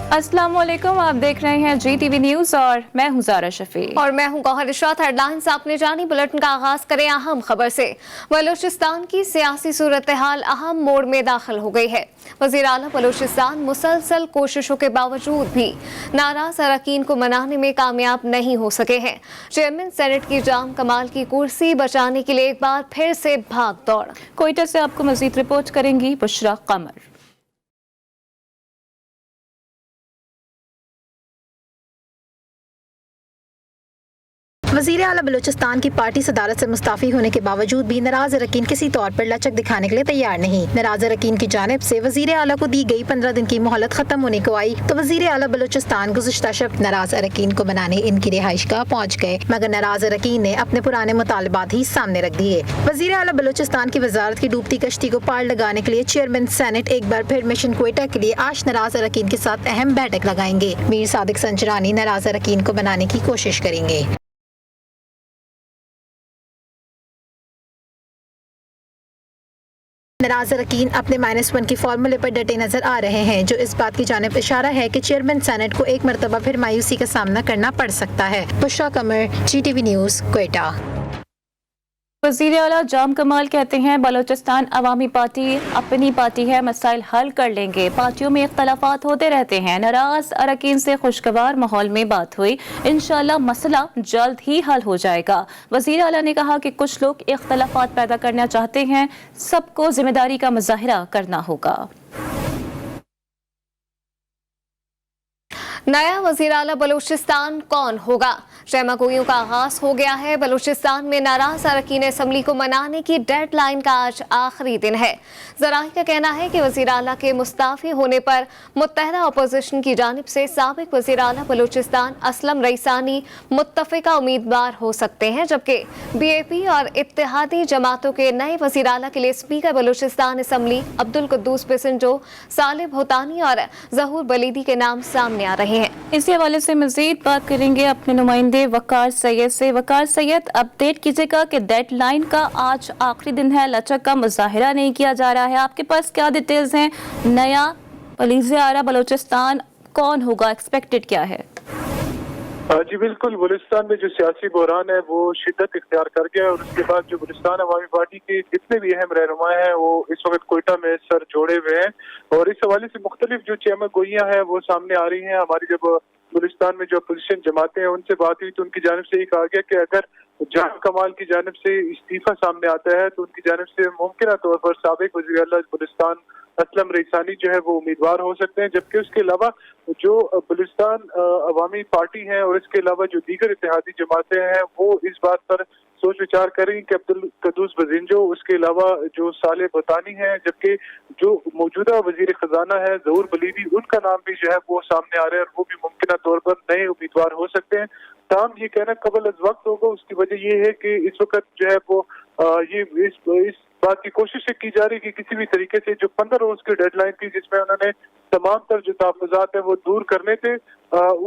अस्सलाम वालेकुम, आप देख रहे हैं GTV न्यूज और मैं हूं ज़ारा शफी और मैं हूं गौहर इशरात। हेडलाइंस आपने जानी, बुलेटिन का आगाज करें अहम खबर से। बलूचिस्तान की सियासी सूरत हाल अहम मोड़ में दाखिल हो गई है। वज़ीर आला बलूचिस्तान मुसलसल कोशिशों के बावजूद भी नाराज अरकान को मनाने में कामयाब नहीं हो सके हैं। चेयरमैन सेनेट की जाम कमाल की कुर्सी बचाने के लिए एक बार फिर से भाग दौड़। कोयटा से आपको मजीद रिपोर्ट करेंगी बुशरा कमर। वज़ीर आला बलूचिस्तान की पार्टी सदारत से मुस्ताफी होने के बावजूद भी नाराज अरकान किसी तौर पर लचक दिखाने के लिए तैयार नहीं। नाराज अरकान की जानिब से वज़ीर आला को दी गई 15 दिन की मोहलत खत्म होने को आई तो वज़ीर आला बलूचिस्तान गुज़िश्ता शब नाराज अरकान को मनाने इनकी रिहाइशगाह पहुँच गए, मगर नाराज अरकान ने अपने पुराने मुतालबात ही सामने रख दिए। वज़ीर आला बलूचिस्तान की वजारत की डूबती कश्ती को पार लगाने के लिए चेयरमैन सेनेट एक बार फिर मिशन क्वेटा के लिए आज नाराज अरकान के साथ अहम बैठक लगाएंगे। मीर सादिक संजरानी नाराज अरकान को मनाने की कोशिश करेंगे। नाराज अरकान अपने -1 की फार्मूले पर डटे नजर आ रहे हैं, जो इस बात की जानिब इशारा है कि चेयरमैन सेनेट को एक मरतबा फिर मायूसी का सामना करना पड़ सकता है। बुशरा कमर, GTV न्यूज, क्वेटा। वज़ीर आला जाम कमाल कहते हैं बलूचिस्तान अवामी पार्टी अपनी पार्टी है, मसाइल हल कर लेंगे। पार्टियों में इख्तलाफात होते रहते हैं। नाराज अरकान से खुशगवार माहौल में बात हुई, इंशाल्लाह मसला जल्द ही हल हो जाएगा। वज़ीर आला ने कहा कि कुछ लोग इख्तलाफात पैदा करना चाहते हैं, सबको जिम्मेदारी का मुजाहिरा करना होगा। नया वज़ीर आला बलूचिस्तान कौन होगा? शहमागोइयों का आगाज हो गया है। बलूचिस्तान में नाराज अरकान असम्बली को मनाने की डेडलाइन का आज आखिरी दिन है। ज़राई का कहना है कि वज़ीर आला के मुस्ताफ़ी होने पर मुत्तहदा अपोजिशन की जानिब से साबिक वज़ीर आला बलूचिस्तान असलम रईसानी मुत्तफ़िका उम्मीदवार हो सकते हैं, जबकि BAP और इत्तेहादी जमातों के नए वज़ीर आला के लिए स्पीकर बलूचिस्तान असम्बली अब्दुल कुद्दूस पिसंजो, सालिह भूतानी और ज़हूर बलीदी के नाम सामने आ रहे हैं। इसी हवाले से मजीद बात करेंगे अपने नुमाइंदे वकार सैयद से। वकार सैयद, अपडेट कीजिएगा कि डेडलाइन का आज आखिरी दिन है, लचक का मुजाहिरा नहीं किया जा रहा है। आपके पास क्या डिटेल्स हैं? नया वज़ीर आला बलूचिस्तान कौन होगा, एक्सपेक्टेड क्या है? जी बिल्कुल, बलूचिस्तान में जो सियासी बहरान है वो शिद्दत इख्तियार कर गया है और उसके बाद जो बलूचिस्तान अवामी पार्टी के जितने भी अहम रहनुमा हैं वो इस वक्त कोयटा में सर जोड़े हुए हैं और इस हवाले से मुख्तलिफ जो चेहमा गोइयाँ हैं वो सामने आ रही हैं। हमारी जब बलूचिस्तान में जो अपोजिशन जमाते हैं उनसे बात हुई तो उनकी जानिब से ये कहा गया कि अगर जाम कमाल की जानिब से इस्तीफा सामने आता है तो उनकी जानिब से मुमकिन तौर पर साबिक वज़ीर आला बलूचिस्तान असलम रईसानी जो है वो उम्मीदवार हो सकते हैं, जबकि उसके अलावा जो बलूचिस्तान अवामी पार्टी है और इसके अलावा जो दीगर इत्तेहादी जमातें हैं वो इस बात पर सोच विचार करें कि अब्दुल कुद्दूस पिसंजो, उसके अलावा जो सालिह भूतानी है, जबकि जो मौजूदा वजीर खजाना है ज़हूर बलीदी, उनका नाम भी जो है वो सामने आ रहा है और वो भी मुमकिन तौर पर नए उम्मीदवार हो सकते हैं। ताम ये कहना कबल अज़ वक्त होगा, उसकी वजह ये है कि इस वक्त जो है वो ये इस बात की कोशिश की जा रही कि किसी भी तरीके से जो 15 रोज की डेडलाइन थी जिसमें उन्होंने तमाम तर जो तहफ़्फ़ुज़ात है वो दूर करने थे,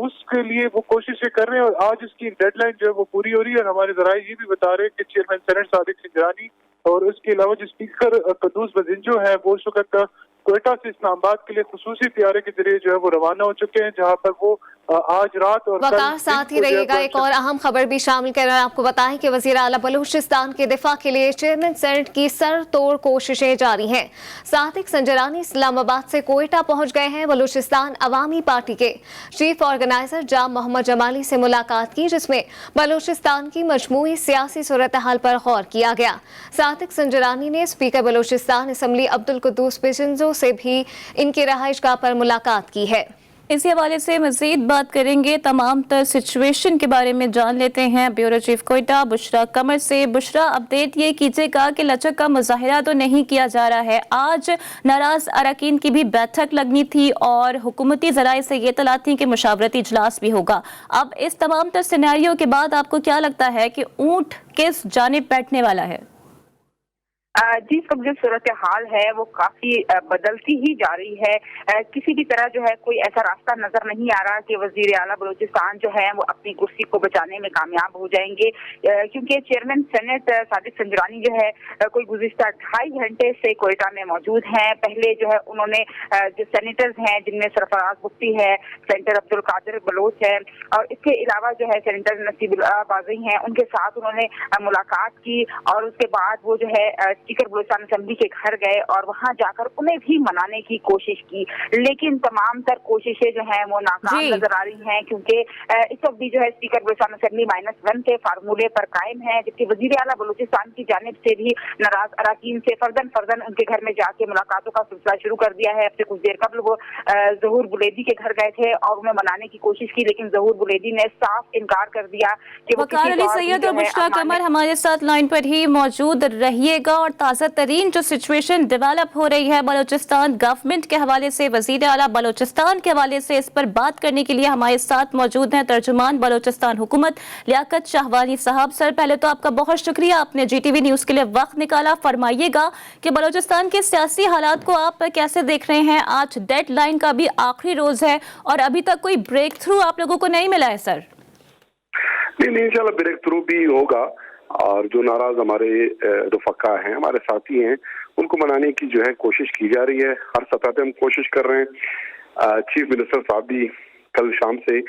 उसके लिए वो कोशिशें कर रहे हैं और आज उसकी डेडलाइन जो है वो पूरी हो रही है। और हमारे ज़राए ये भी बता रहे हैं कि चेयरमैन सेनेट सादिक संजरानी और उसके अलावा जो स्पीकर कुद्दूस पिसंजो है वो उस वक्त कोयटा से इस्लामाबाद के लिए खुसूसी तैयारे के जरिए जो है वो रवाना हो चुके हैं, जहाँ पर वो आज रात और वकार साथ ही रहिएगा। एक और अहम खबर भी शामिल कर आपको बताएं कि वज़ीर आला बलूचिस्तान के दिफा के लिए चेयरमैन सेनेट की सर तोड़ कोशिशें जारी हैं। सादिक संजरानी इस्लामाबाद से कोयटा पहुंच गए हैं। बलूचिस्तान अवामी पार्टी के चीफ ऑर्गेनाइजर जाम मोहम्मद जमाली से मुलाकात की, जिसमें बलूचिस्तान की मजमूई सियासी सूरत हाल पर गौर किया गया। सादिक संजरानी ने स्पीकर बलूचिस्तान असम्बली अब्दुल कुद्दूस पिसंजो से भी इनकी रहाइशगाह पर मुलाकात की है। इसी हवाले से मजीद बात करेंगे, तमाम तर सिचुएशन के बारे में जान लेते हैं ब्यूरो चीफ कोयटा बुशरा कमर से। बुशरा, अपडेट ये कीजिएगा कि लचक का मुजाहिरा तो नहीं किया जा रहा है। आज नाराज अरकान की भी बैठक लगनी थी और हुकूमती ज़राए से ये तला थी कि मुशावरती इजलास भी होगा। अब इस तमाम तर सिनेरियो के बाद आपको क्या लगता है कि ऊंट किस जानिब बैठने वाला है? जी, इस वक्त जो सूरत हाल है वो काफी बदलती ही जा रही है। किसी भी तरह जो है कोई ऐसा रास्ता नजर नहीं आ रहा कि वजीर आला बलूचिस्तान जो है वो अपनी कुर्सी को बचाने में कामयाब हो जाएंगे, क्योंकि चेयरमैन सेनेट सादिक संजरानी जो है कोई गुज़िश्ता 2.5 घंटे से कोयटा में मौजूद हैं। पहले जो है उन्होंने जो सेनेटर्स हैं जिनमें सरफराज मुफ्ती है, सेनेटर अब्दुल कादिर बलोच है और इसके अलावा जो है सेनेटर नसीबुल्लाह बाज़ई हैं, उनके साथ उन्होंने मुलाकात की और उसके बाद वो जो है स्पीकर बलूचिस्तान असेंबली के घर गए और वहां जाकर उन्हें भी मनाने की कोशिश की, लेकिन तमाम तर कोशिशें जो हैं वो नाकाम नजर आ रही हैं, क्योंकि इस वक्त भी जो है स्पीकर बलूचिस्तान असेंबली -1 के फार्मूले पर कायम है, जबकि वजीर आला बलूचिस्तान की जानिब से भी नाराज अरकान से फर्दन उनके घर में जाके मुलाकातों का सिलसिला शुरू कर दिया है। अब से कुछ देर कबल वो ज़हूर बुलेदी के घर गए थे और उन्हें मनाने की कोशिश की, लेकिन ज़हूर बुलेदी ने साफ इनकार कर दिया कि वो वकार अली सैयद और मुश्ताक कमर हमारे साथ लाइन पर ही मौजूद रहिएगा। और ताज़ा तरीन जो सिचुएशन डेवलप हो रही है बलूचिस्तान गवर्नमेंट के हवाले से, वज़ीर आला बलूचिस्तान के हवाले से, इस पर बात करने के लिए हमारे साथ मौजूद हैं तर्जुमान बलूचिस्तान हुकूमत लियाकत शाहवानी साहब। सर, पहले तो आपका बहुत शुक्रिया, आपने GTV न्यूज़ के लिए वक्त निकाला। फरमाइएगा कि बलूचिस्तान के सियासी हालात को आप कैसे देख रहे हैं? आज डेडलाइन का भी आखिरी रोज है और अभी तक कोई ब्रेक थ्रू आप लोगों को नहीं मिला है सर? नहीं, इंशाल्लाह ब्रेक थ्रू भी होगा और जो नाराज हमारे रुफका हैं, हमारे साथी हैं, उनको मनाने की जो है कोशिश की जा रही है। हर सतह पे हम कोशिश कर रहे हैं। चीफ मिनिस्टर साहब भी कल शाम से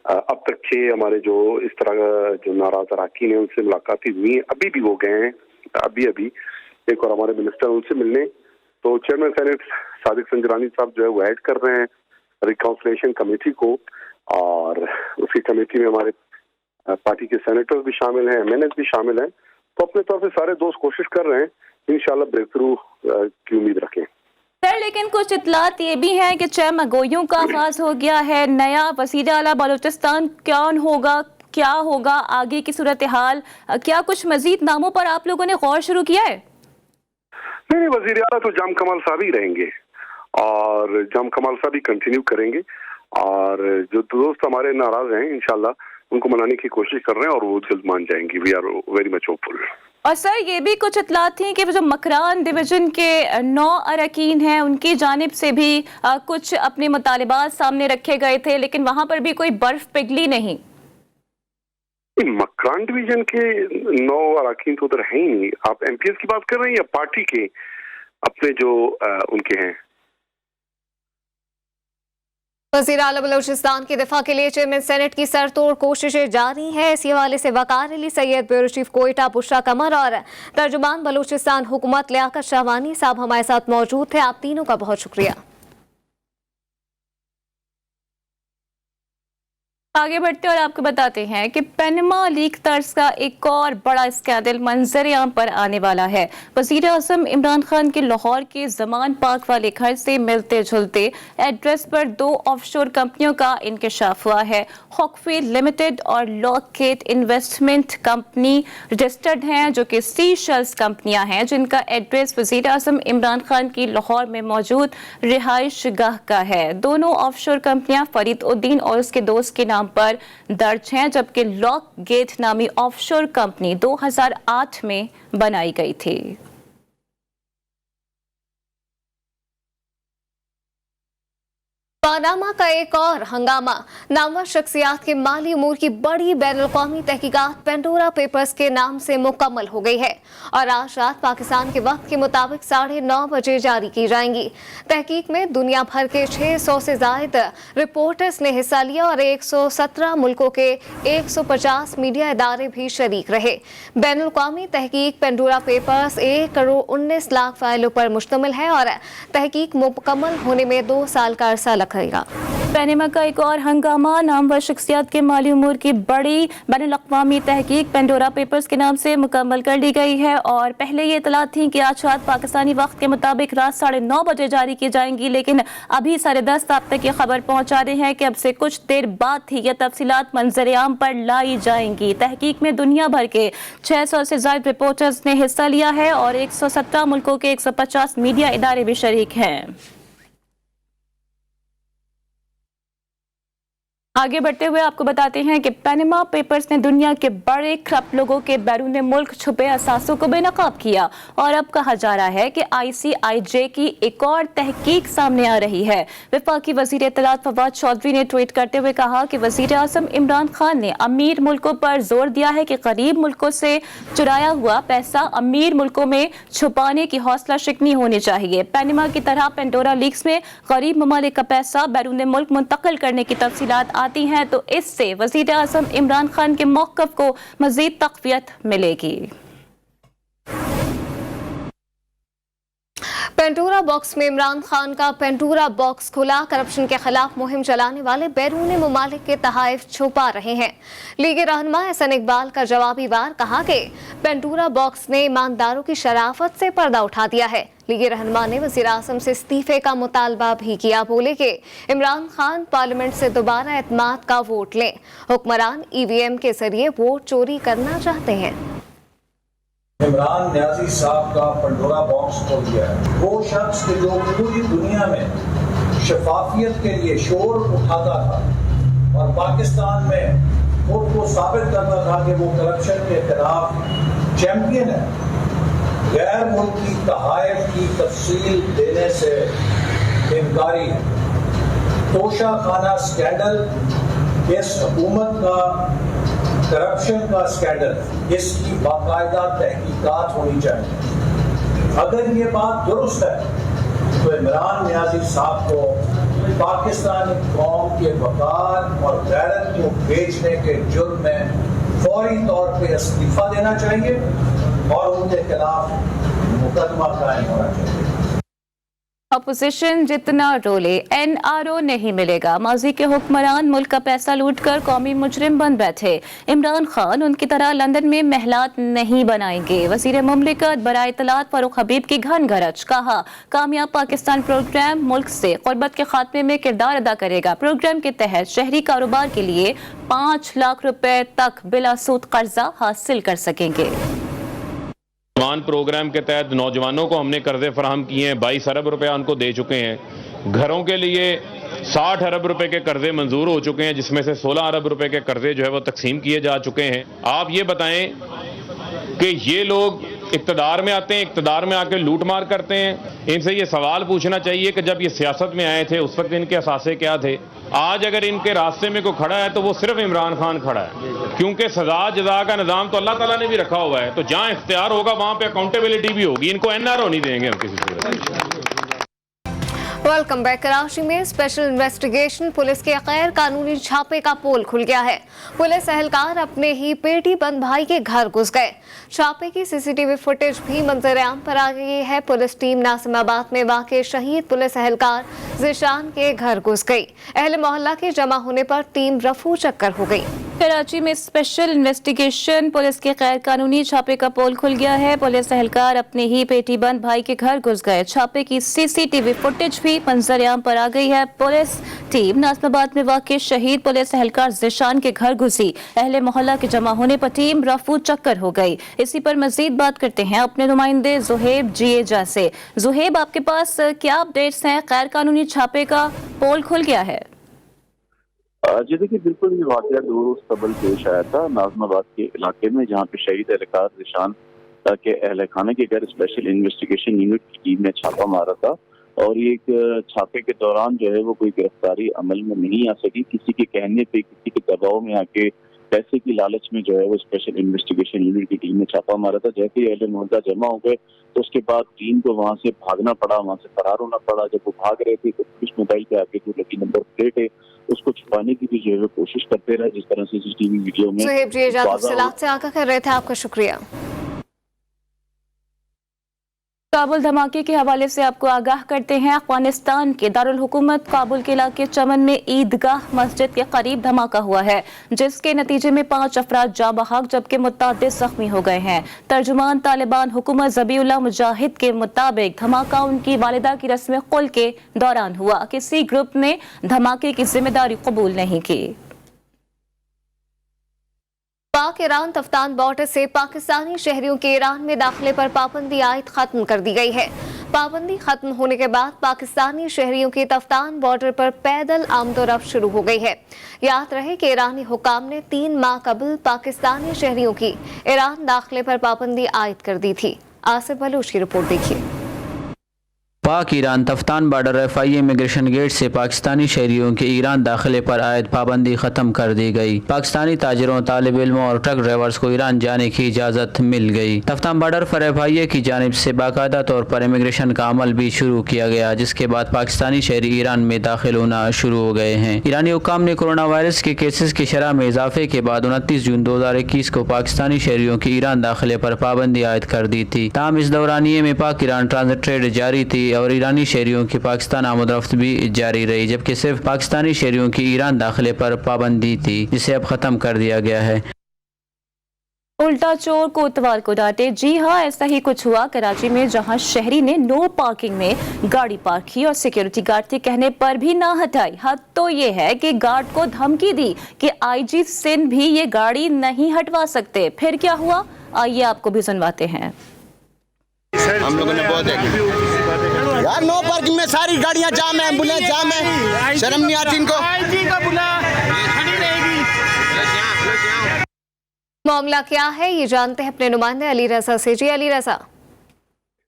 अब तक 6 हमारे जो इस तरह जो नाराज अरकान हैं उनसे मुलाकातें हुई हैं, अभी भी वो गए हैं, अभी एक और हमारे मिनिस्टर उनसे मिलने। तो चेयरमैन सेनेट सादिक संजरानी साहब जो है वो ऐड कर रहे हैं रिकाउंसिलेशन कमेटी को, और उसी कमेटी में हमारे पार्टी के सेनेटर्स भी शामिल हैं, MNS भी शामिल हैं। तो अपने तौर पे सारे दोस्त कोशिश कर रहे हैं, इंशाल्लाह ब्रेक थ्रू की उम्मीद रखें। सर, लेकिन कुछ इतलात ये भी हैं कि 6 मगोइयों का आगाज हो गया है। नया वज़ीर आला बलूचिस्तान कौन होगा, क्या होगा, आगे की सूरत हाल, क्या कुछ मजीद नामों पर आप लोगों ने गौर शुरू किया है? नहीं, वज़ीर आला तो जाम कमाल साहब ही रहेंगे और जाम कमाल साहब ही कंटिन्यू करेंगे, और जो दोस्त हमारे नाराज हैं इंशाल्लाह उनको मनाने की कोशिश कर रहे हैं और वो जल्द मान जाएंगे। We are very much hopeful. और सर, ये भी कुछ इतलात थी कि जो मकरान डिवीजन के 9 अरकान हैं उनकी जानिब से भी कुछ अपने मुतालिबात सामने रखे गए थे, लेकिन वहां पर भी कोई बर्फ पिघली नहीं। मकरान डिवीजन के 9 अरकान तो उधर है ही नहीं। आप MPs की बात कर रहे हैं या पार्टी के अपने जो उनके हैं? वज़ीर आला बलूचिस्तान की दिफा के लिए चेयरमैन सेनेट की सरतोड़ कोशिशें जारी हैं। इसी हवाले से वकार अली सैयद, ब्यूरो चीफ कोयटा बुशरा कमर और तर्जुमान बलूचिस्तान हुकूमत लियाकत शाहवानी साहब हमारे साथ मौजूद थे। आप तीनों का बहुत शुक्रिया। आगे बढ़ते और आपको बताते हैं कि पनामा लीक तर्ज का एक और बड़ा स्कैंडल मंजर-ए-आम पर आने वाला है। वज़ीर आज़म इमरान खान के लाहौर के ज़मान पार्क वाले घर से मिलते जुलते एड्रेस पर 2 ऑफशोर कंपनियों का इंकशाफ हुआ है। हॉकफील्ड लिमिटेड और लॉकगेट इन्वेस्टमेंट कंपनी रजिस्टर्ड हैं, जो कि सीशेल्स कंपनियां हैं, जिनका एड्रेस वज़ीर आज़म इमरान खान की लाहौर में मौजूद रिहाइश गाह का है। दोनों ऑफशोर कंपनियां फरीद उद्दीन और उसके दोस्त के नाम पर दर्ज हैं, जबकि लॉक गेट नामी ऑफशोर कंपनी 2008 में बनाई गई थी। पनामा का एक और हंगामा। नामवर शख्सियात के माली उमूर की बड़ी बैनुल-अक़वामी तहकीकात पेंडोरा पेपर्स के नाम से मुकम्मल हो गई है और आज रात पाकिस्तान के वक्त के मुताबिक 9:30 बजे जारी की जाएंगी। तहकीक में दुनिया भर के 600 से ज्यादा रिपोर्टर्स ने हिस्सा लिया और 117 मुल्कों के 150 मीडिया इदारे भी शरीक रहे। बैनुल-अक़वामी तहकीक पेंडोरा पेपर्स 1 करोड़ 19 लाख फाइलों पर मुश्तमिल है और तहकीक मुकम्मल होने में 2 साल का अरसा लगेगा। पनामा का एक और हंगामा। नामवर शख्सियात के माली उमूर की बड़ी बैनुल-अक़वामी तहकीक पेंडोरा पेपर्स के नाम से मुकम्मल कर ली गई है और पहले ये इतलात थी कि आज रात पाकिस्तानी वक्त के मुताबिक रात 9:30 बजे जारी की जाएंगी, लेकिन अभी 10:30 आप तक ये खबर पहुंचा रहे हैं कि अब से कुछ देर बाद ही ये तफसीलात मंजर-ए-आम पर लाई जाएंगी। तहकीक में दुनिया भर के 600 से ज्यादा रिपोर्टर्स ने हिस्सा लिया है और 117 मुल्कों के 150 मीडिया इदारे भी शरीक हैं। आगे बढ़ते हुए आपको बताते हैं कि पैनामा पेपर्स ने दुनिया के बड़े करप्ट लोगों के बैरून मुल्क छुपे असासों को बेनकाब किया और अब कहा जा रहा है कि ICIJ की एक और तहकीक सामने आ रही है। वफाकी वजीर इत्तलात फवाद चौधरी ने ट्वीट करते हुए कहा कि वजीर आज़म इमरान खान ने अमीर मुल्कों पर जोर दिया है कि गरीब मुल्कों से चुराया हुआ पैसा अमीर मुल्कों में छुपाने की हौसला शिकनी होनी चाहिए। पैनामा की तरह पेंडोरा लीक्स में गरीब ममालिक का पैसा बैरून मुल्क मुंतकिल करने की तफसीलात आती हैं तो इससे वजीर आज़म इमरान खान के मौक़िफ़ को मज़ीद तक़वियत मिलेगी। पेंडोरा बॉक्स में इमरान खान का पेंडोरा बॉक्स खुला। करप्शन के खिलाफ मुहिम चलाने वाले बैरून मुमालिक के तहाइफ छुपा रहे हैं। लीग रहनुमा एहसन इकबाल का जवाबी वार कहा कि पेंडोरा बॉक्स ने ईमानदारों की शराफत से पर्दा उठा दिया है। लीग रहनुमा ने वज़ीर आज़म से इस्तीफे का मुतालबा भी किया। बोले कि इमरान खान पार्लियामेंट से दोबारा एतमाद का वोट लें। हुक्मरान EVM के जरिए वोट चोरी करना चाहते हैं। इमरान न्याजी साहब का पेंडोरा बॉक्स खोल दिया है। वो शख्स के जो पूरी दुनिया में शफाफियत के लिए शोर उठाता था और पाकिस्तान में खुद को साबित करता था कि वो करप्शन के खिलाफ चैंपियन है, गैर मुल्की तहाइफ की तफसील देने से इनकारी है। तोशा खाना स्कैंडल इस हुकूमत का करप्शन का स्कैंडल, इसकी बाकायदा तहकीकात होनी चाहिए। अगर ये बात दुरुस्त है तो इमरान न्याजी साहब को पाकिस्तानी कौम के वकार और गैरत को बेचने के जुर्म में फौरी तौर पर इस्तीफा देना चाहिए और उनके खिलाफ मुकदमा कायम होना चाहिए। अपोजिशन जितना रोले NRO नहीं मिलेगा। माजी के हुक्मरान मुल्क का पैसा लूटकर कौमी मुजरिम बन बैठे। इमरान खान उनकी तरह लंदन में महलात नहीं बनाएंगे। वजीर मुमलिकत बराए इत्तलात फारूक हबीब की घन गरज। कहा कामयाब पाकिस्तान प्रोग्राम मुल्क से गुर्बत के खात्मे में किरदार अदा करेगा। प्रोग्राम के तहत शहरी कारोबार के लिए 5 लाख रुपए तक बिला सूद कर्जा हासिल कर सकेंगे। प्रोग्राम के तहत नौजवानों को हमने कर्जे फराहम किए हैं, 22 अरब रुपया उनको दे चुके हैं। घरों के लिए 60 अरब रुपए के कर्जे मंजूर हो चुके हैं, जिसमें से 16 अरब रुपए के कर्जे जो है वो तकसीम किए जा चुके हैं। आप ये बताएं कि ये लोग इक्तदार में आते हैं, इक्तदार में आकर लूटमार करते हैं। इनसे ये सवाल पूछना चाहिए कि जब ये सियासत में आए थे उस वक्त इनके असासे क्या थे। आज अगर इनके रास्ते में कोई खड़ा है तो वो सिर्फ इमरान खान खड़ा है, क्योंकि सजा जजा का निज़ाम तो अल्लाह ताला ने भी रखा हुआ है। तो जहां इख्तियार होगा वहां पे अकाउंटेबिलिटी भी होगी। इनको NRO नहीं देंगे हम किसी सूरत। Welcome back. कराची में स्पेशल इन्वेस्टिगेशन पुलिस के गैर कानूनी छापे का पोल खुल गया है। पुलिस एहलकार अपने ही पेटी बंद भाई के घर घुस गए। छापे की CCTV फुटेज भी मंजर आम पर आ गई है। पुलिस टीम नासिमाबाद में वाक़े शहीद पुलिस एहलकार ज़ीशान के घर घुस गई। अहले मोहल्ला के जमा होने पर टीम रफू चक्कर हो गई। कराची में स्पेशल इन्वेस्टिगेशन पुलिस के गैर कानूनी छापे का पोल खुल गया है। पुलिस एहलकार अपने ही पेटी बंद भाई के घर घुस गए। छापे की CCTV फुटेज भी मंजर आम पर आ गई है। पुलिस टीम नासिमाबाद में वाक़े शहीद पुलिस एहलकार ज़ीशान के घर घुसी। अहले मोहल्ला के जमा होने पर टीम रफू चक्कर हो गई। इसी पर मजीद बात करते हैं अपने नुमाइंदे जुहेब जिएजा से। जुहेब, आपके पास क्या अपडेट्स हैं? गैर कानूनी छापे का पोल खुल गया है। जी देखिए, बिल्कुल ये वाकया 2 रोज कबल पेश आया था नाज़िमाबाद के इलाके में, जहाँ पे शहीद एहलकार ज़ीशान के अहल खाने के घर स्पेशल इन्वेस्टिगेशन यूनिट की टीम ने छापा मारा था। और ये एक छापे के दौरान जो है वो कोई गिरफ्तारी अमल में नहीं आ सकी। किसी के कहने पे, किसी के दबाव में आके पैसे की लालच में जो है वो स्पेशल इन्वेस्टिगेशन यूनिट की टीम ने छापा मारा था। जैसे ही अहले मोहल्ला जमा हो गए तो उसके बाद टीम को वहां से भागना पड़ा, वहां से फरार होना पड़ा। जब वो भाग रहे थे तो पुलिस मोबाइल पे आगे जो लकी नंबर प्लेट है उसको छुपाने की भी जो है कोशिश करते रहे, जिस तरह से CCTV वीडियो में। सुहेब जी तफसीलात से आगाह कर रहे थे, आपका शुक्रिया। काबुल धमाके के हवाले से आपको आगाह करते हैं। अफगानिस्तान के दारुल हुकूमत काबुल के इलाके चमन में ईदगाह मस्जिद के करीब धमाका हुआ है, जिसके नतीजे में 5 अफराद जाँ बहक जबकि मुतअद्दिद जख्मी हो गए हैं। तर्जुमान तालिबान हुकूमत ज़बीउल्लाह मुजाहिद के मुताबिक धमाका उनकी वालिदा की रस्म कुल के दौरान हुआ। किसी ग्रुप ने धमाके की जिम्मेदारी कबूल नहीं की। पाक ईरान तफ्तान बॉर्डर से पाकिस्तानी शहरियों के ईरान में दाखिले पर पाबंदी आयद खत्म कर दी गई है। पाबंदी खत्म होने के बाद पाकिस्तानी शहरियों की तफ्तान बॉर्डर पर पैदल आमदोरफ्त शुरू हो गई है। याद रहे कि ईरानी हुकाम ने 3 माह कबल पाकिस्तानी शहरियों की ईरान दाखिले पर पाबंदी आयद कर दी थी। आसिफ बलूच की रिपोर्ट देखिए। पाक ईरान तफ्तान बॉर्डर रफाई इमिग्रेशन गेट से पाकिस्तानी शहरियों के ईरान दाखिले पर आयद पाबंदी खत्म कर दी गई। पाकिस्तानी ताजिरों, तालिब इल्मों और ट्रक ड्राइवर्स को ईरान जाने की इजाज़त मिल गई। तफ्तान बॉर्डर पर रफाइये की जानिब से बाकायदा तौर पर इमिग्रेशन का अमल भी शुरू किया गया, जिसके बाद पाकिस्तानी शहरी ईरान में दाखिल होना शुरू हो गए हैं। ईरानी हुकाम ने कोरोना वायरस के केसेस की शरह में इजाफे के बाद 29 जून 2021 को पाकिस्तानी शहरियों के ईरान दाखिले पर पाबंदी आयद कर दी थी। ताहम इस दौरानिये में पाक ईरान ट्रांजिट ट्रेड जारी थी और ईरानी शहरियों की पाकिस्तान आमदरफ्त भी जारी रही, जबकि सिर्फ पाकिस्तानी शहरियों की ईरान दाखिले पर पाबंदी थी, जिसे अब खत्म कर दिया गया है। उल्टा चोर कोतवाल को डांटे। जी हाँ, ऐसा ही कुछ हुआ कराची में, जहां शहरी ने नो पार्किंग में गाड़ी पार्क की और सिक्योरिटी गार्ड के कहने पर भी ना हटाई। हद तो ये है कि गार्ड को धमकी दी कि आईजी सिंध भी ये गाड़ी नहीं हटवा सकते। फिर क्या हुआ, आइए आपको भी सुनवाते हैं। हम लोगों ने बहुत यार नो पार्किंग में सारी गाड़ियां जाम है, एम्बुलेंस जाम है, शर्म नहीं आती इनको। मामला क्या है ये जानते हैं अपने नुमाइंदे अली रजा से। जी अली रजा।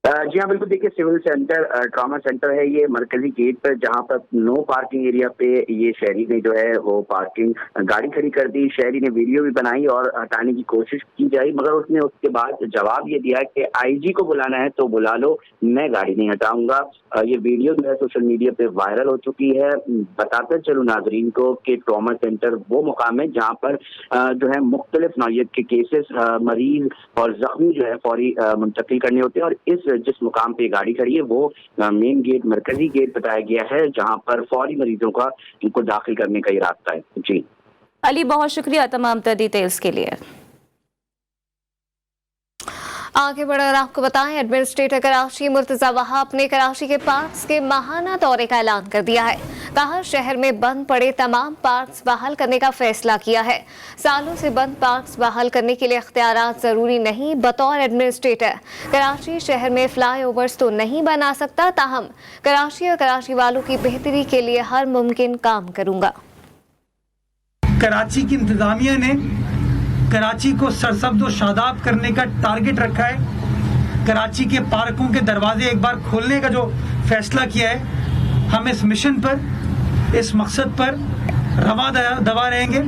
जी हाँ बिल्कुल, देखिए सिविल सेंटर ट्रॉमा सेंटर है ये मरकजी गेट पर, जहाँ पर नो पार्किंग एरिया पे ये शहरी ने जो है वो पार्किंग गाड़ी खड़ी कर दी। शहरी ने वीडियो भी बनाई और हटाने की कोशिश की जाए, मगर उसने उसके बाद जवाब ये दिया कि आईजी को बुलाना है तो बुला लो, मैं गाड़ी नहीं हटाऊंगा। ये वीडियो जो है सोशल मीडिया पे वायरल हो चुकी है। बताते चलूँ नाजरीन को कि ट्रॉमा सेंटर वो मुकाम है जहाँ पर जो है मुख्तलिफ नौयत के केसेस, मरीज और जख्मी जो है फौरी मुंतकिल करने होते हैं। और जिस मुकाम पे गाड़ी खड़ी है वो मेन गेट, मरकजी गेट बताया गया है, जहां पर फौरी मरीजों का उनको दाखिल करने का ये रास्ता है। जी अली, बहुत शुक्रिया तमाम डिटेल्स के लिए। आगे बढ़कर आपको बताएं, एडमिनिस्ट्रेटर कराची मुर्तजा वहाब ने कराची के पार्क्स के माहाना दौरे का ऐलान कर दिया है। कहा शहर में बंद पड़े तमाम पार्क्स बहाल करने का फैसला किया है। सालों से बंद पार्क्स बहाल करने के लिए इख्तियारात जरूरी नहीं। बतौर एडमिनिस्ट्रेटर कराची शहर में फ्लाईओवर्स तो नहीं बना सकता, ताहम कराची और कराची वालों की बेहतरी के लिए हर मुमकिन काम करूंगा। कराची की इंतजामिया ने कराची को सरसब्द और शादाब करने का टारगेट रखा है। कराची के पार्कों के दरवाजे एक बार खोलने का जो फैसला किया है, हम इस मिशन पर, इस मकसद पर रवा दवा रहेंगे।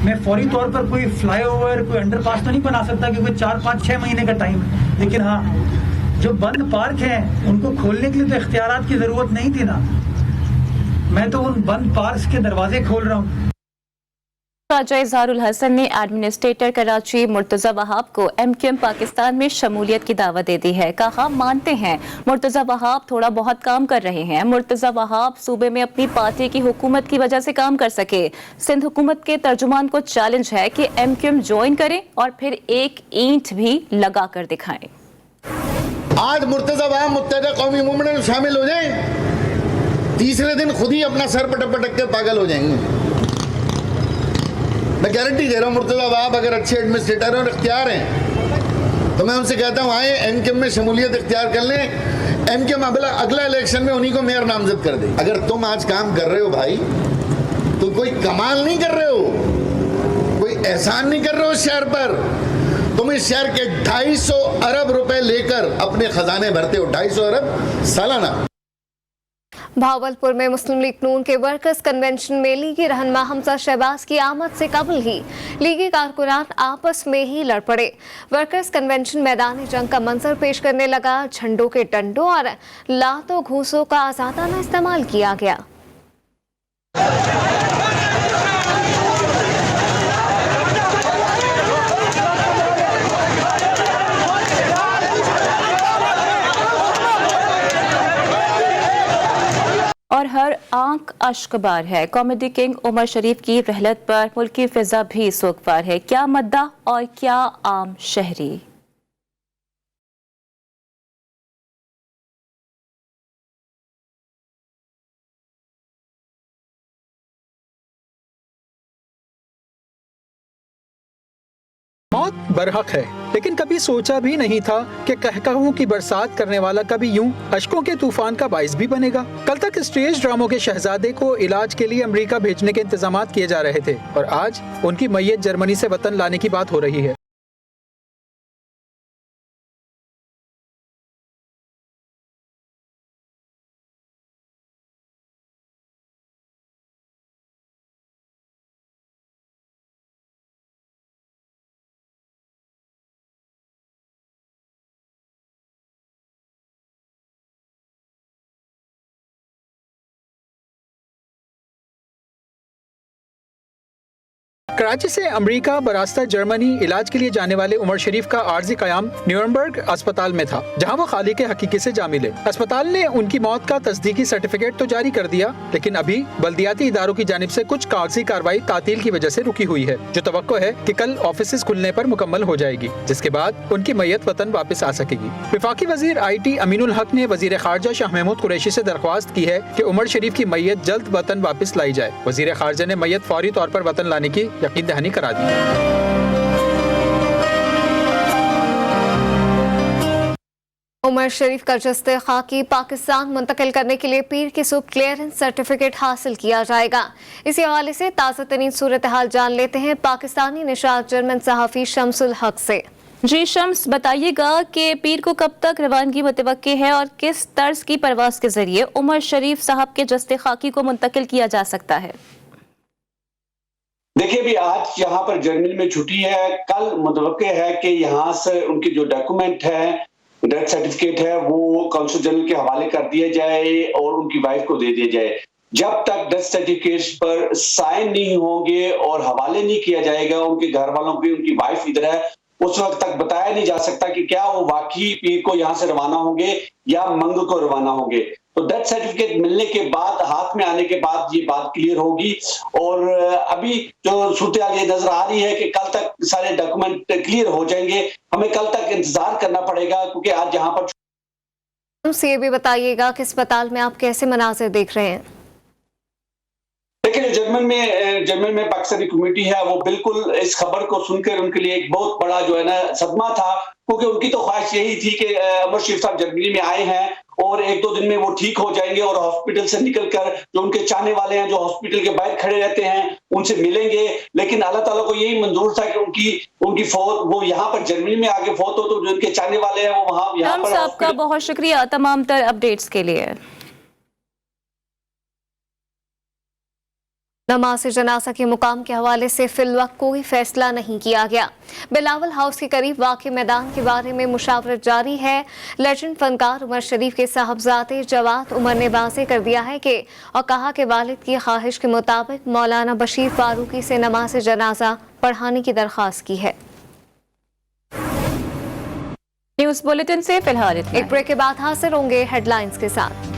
मैं फौरी तौर पर कोई फ्लाईओवर, कोई अंडरपास तो नहीं बना सकता क्योंकि 4-5-6 महीने का टाइम है, लेकिन हाँ जो बंद पार्क हैं उनको खोलने के लिए तो इख्तियारात की जरूरत नहीं थी ना। मैं तो उन बंद पार्क के दरवाजे खोल रहा हूँ। ख्वाजा इजहारुल हसन ने एडमिनिस्ट्रेटर कराची मुर्तजा वहाब को MQM पाकिस्तान में शमूलियत की दावत दे दी है। कहा मानते हैं मुर्तजा वहाब थोड़ा बहुत काम कर रहे हैं। मुर्तजा वहाब सूबे में अपनी पार्टी की हुकूमत की वजह से काम कर सके। सिंध हुकूमत के तर्जुमान को चैलेंज है कि MQM ज्वाइन करें और फिर एक ईंट भी लगा कर दिखाएं। आज मुर्तजा वहाब मुत्तहिदा कौमी मूवमेंट में शामिल हो जाए, तीसरे दिन खुद ही अपना सर पटक पटक के पागल हो जाएंगे। मैं गारंटी दे रहा हूँ, मुर्तजा वहाब अगर अच्छे एडमिनिस्ट्रेटर और इख्तियार हैं तो मैं उनसे कहता हूँ आए MQM में शमूलियत इख्तियार कर लें। MQM अगला इलेक्शन में उन्हीं को मेयर नामजद कर दे। अगर तुम आज काम कर रहे हो भाई तो कोई कमाल नहीं कर रहे हो, कोई एहसान नहीं कर रहे हो शहर पर। तुम इस शहर के 250 अरब रुपए लेकर अपने खजाने भरते हो, 250 अरब सालाना। भावलपुर में मुस्लिम लीग नून के वर्कर्स कन्वेंशन में लीगी रहनुमा हमजा शहबाज की आमद से कबल ही लीगी कारकुनान आपस में ही लड़ पड़े। वर्कर्स कन्वेंशन मैदानी जंग का मंजर पेश करने लगा। झंडों के डंडों और लातों घूसों का आजादाना इस्तेमाल किया गया। और हर आंख अश्कबार है। कॉमेडी किंग उमर शरीफ की रहलत पर मुल्क की फिजा भी सोगवार है। क्या मद्दा और क्या आम शहरी। मौत बरहक है, लेकिन कभी सोचा भी नहीं था कि कहकहों की बरसात करने वाला कभी यूं अश्कों के तूफान का बाइस भी बनेगा। कल तक स्टेज ड्रामों के शहजादे को इलाज के लिए अमेरिका भेजने के इंतजाम किए जा रहे थे और आज उनकी मैयत जर्मनी से वतन लाने की बात हो रही है। कराची से अमेरिका बरास्ता जर्मनी इलाज के लिए जाने वाले उमर शरीफ का आर्जी कयाम न्यूरमबर्ग अस्पताल में था, जहां वो खालिक हकीकी से जा मिले। अस्पताल ने उनकी मौत का तस्दीकी सर्टिफिकेट तो जारी कर दिया, लेकिन अभी बल्दियाती इदारों की जानिब से कुछ कागजी कार्रवाई तातील की वजह से रुकी हुई है, जो तवक्को है कि कल ऑफिस खुलने पर मुकम्मल हो जाएगी, जिसके बाद उनकी मैयत वतन वापस आ सकेगी। वफाकी वजीर IT अमीनुल हक ने वजीर खारजा शाह महमूद कुरैशी से दरख्वास्त की है कि उमर शरीफ की मैयत जल्द वतन वापस लाई जाए। वजीर खारजा ने मैयत फौरी तौर पर वतन लाने की यकीन दहानी करा दी। उमर शरीफ का जस्ते खाकी पाकिस्तान मुंतकिल करने के लिए पीर की सुबह क्लियरेंस सर्टिफिकेट हासिल किया जाएगा। इसी हवाले से ताज़ा तरीन सूरत हाल जान लेते हैं पाकिस्तानी निशात जर्मन सहाफ़ी शम्सुल हक से। जी शम्स, बताइएगा कि पीर को कब तक रवानगी मुतवक्के है और किस तर्ज की परवास के जरिए उमर शरीफ साहब के जस्ते खाकी को मुंतकिल किया जा सकता है? देखिए, भी आज यहाँ पर जर्मनी में छुट्टी है, कल मुतवक्के है कि यहाँ से उनकी जो डॉक्यूमेंट है, डेथ सर्टिफिकेट है, वो काउंसिल जनरल के हवाले कर दिया जाए और उनकी वाइफ को दे दिया जाए। जब तक डेथ सर्टिफिकेट पर साइन नहीं होंगे और हवाले नहीं किया जाएगा उनके घर वालों की, उनकी वाइफ इधर है, उस वक्त तक बताया नहीं जा सकता कि क्या वो वाकई पीर को यहाँ से रवाना होंगे या मंग को रवाना होंगे। तो डेथ सर्टिफिकेट मिलने के बाद, हाथ में आने के बाद ये बात क्लियर होगी। और अभी जो सूरत ये नजर आ रही है कि कल तक सारे डॉक्यूमेंट क्लियर हो जाएंगे, हमें कल तक इंतजार करना पड़ेगा, क्योंकि आज यहाँ पर ये भी बताइएगा कि अस्पताल में आप कैसे मनाजिर देख रहे हैं? देखिए, जर्मन में पाकिस्तानी कम्युनिटी है, वो बिल्कुल इस खबर को सुनकर उनके लिए एक बहुत बड़ा जो है ना सदमा था, क्योंकि उनकी तो ख्वाहिश यही थी कि उमर शरीफ साहब जर्मनी में आए हैं और 1-2 दिन में वो ठीक हो जाएंगे और हॉस्पिटल से निकलकर जो उनके चाहने वाले हैं, जो हॉस्पिटल के बाहर खड़े रहते हैं, उनसे मिलेंगे। लेकिन अल्लाह ताला को यही मंजूर था कि उनकी फौत वो यहाँ पर जर्मनी में आगे फौत हो, तो जो उनके चाहने वाले हैं वो वहाँ यहाँ पर। आपका बहुत शुक्रिया तमाम तर अपडेट्स के लिए। नमाज जनाजा के मुकाम के हवाले से फिलवक्त कोई फैसला नहीं किया गया। बिलावल हाउस के करीब वाक़ मैदान के बारे में मुशावरत जारी है। लेजेंड फनकार उमर शरीफ के साहबजादे जवाद उमर ने वाज़ेह कर दिया है कि और कहा कि वालिद की ख्वाहिश के मुताबिक मौलाना बशीर फारूकी से नमाज जनाजा पढ़ाने की दरख्वास्त की है। न्यूज़ बुलेटिन से फिलहाल एक ब्रेक के बाद हाजिर होंगे हेडलाइंस के साथ।